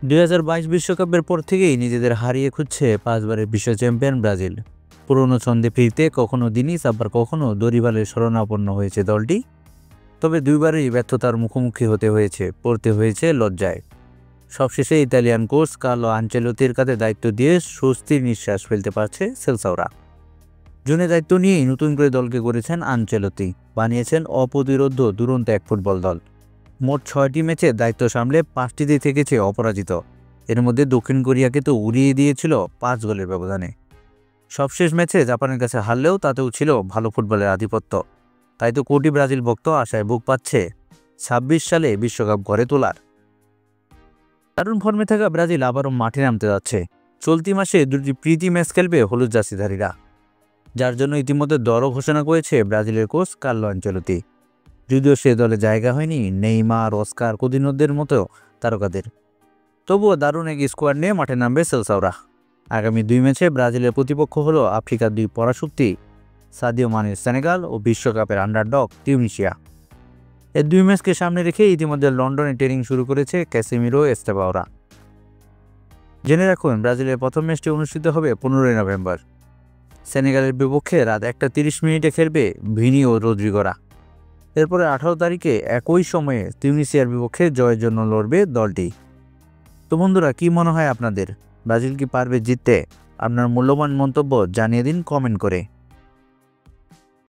2022 বিশ্বকাপের পর থেকেই নিজেদের হারিয়ে খুঁজছে 5 বারের বিশ্ব চ্যাম্পিয়ন ব্রাজিল। পুরনো ছন্দে ফিরতে কখনো দিনিস আবার কখনো দরিবালের শরণাপন্ন হয়েছে দলটি। তবে দুইবারই ব্যর্থতার মুখোমুখি পড়তে হয়েছে লজ্জায়। সবশেষে ইতালিয়ান কোচ কার্লো আনচেলোত্তির কাঁধে দায়িত্ব দিয়ে স্বস্তির নিঃশ্বাস ফেলতে পারছে সেলসাওরা। জুনে দায়িত্ব নিয়েই নতুন করে দলকে গড়েছেন আনচেলোত্তি, বানিয়েছেন অপ্রতিরোধ্য দুরন্ত এক ফুটবল দল। মোট 6টি ম্যাচে দায়িত্ব সামলে 5টিতে থেকেছে অপরাজিত। এর মধ্যে দক্ষিণ কোরিয়াকে তো উড়িয়ে দিয়েছিল 5 গোলের ব্যবধানে। সবশেষ ম্যাচে জাপানের কাছে হারলেও তাতেও ছিল ভালো ফুটবলের আধিপত্য। তাই তো কোটি ব্রাজিল ভক্ত আশায় বুক পাচ্ছে 26 সালে বিশ্বকাপ ঘরে তোলার। দারুণ ফর্মে থাকা ব্রাজিল আবারও মাঠে নামতে যাচ্ছে। চলতি মাসে 2টি প্রীতি ম্যাচ খেলবে হলুদ জার্সিধারীরা, যার জন্য ইতিমধ্যে দলও ঘোষণা করেছে ব্রাজিলের কোচ কার্লো আনচেলোত্তি। যদিও সে দলে জায়গা হয়নি নেইমার, অস্কার, কুদিনোদের মতো তারকাদের, তবুও দারুণ এক স্কোয়াড নিয়ে মাঠে নামবে সেলসাওরা। আগামী 2 ম্যাচে ব্রাজিলের প্রতিপক্ষ হলো আফ্রিকার 2 পরাশক্তি সাদিও মানের সেনেগাল ও বিশ্বকাপের আন্ডারডগ তিউনিসিয়া। এই 2 ম্যাচকে সামনে রেখে ইতিমধ্যে লন্ডনে ট্রেনিং শুরু করেছে ক্যাসেমিরো এস্তেভাওরা। জেনে রাখুন, ব্রাজিলের প্রথম ম্যাচটি অনুষ্ঠিত হবে 15 নভেম্বর। সেনেগালের বিপক্ষে রাত 1টা 30 খেলবে ভিনি ও রদ্রিগোরা। এরপরে 18 তারিখে একই সময়ে তিউনিসিয়ার বিপক্ষে জয়ের জন্য লড়বে দলটি। তো বন্ধুরা, কি মনে হয় আপনাদের, ব্রাজিল কি পারবে জিততে? আপনার মূল্যবান মন্তব্য জানিয়ে দিন কমেন্ট করে।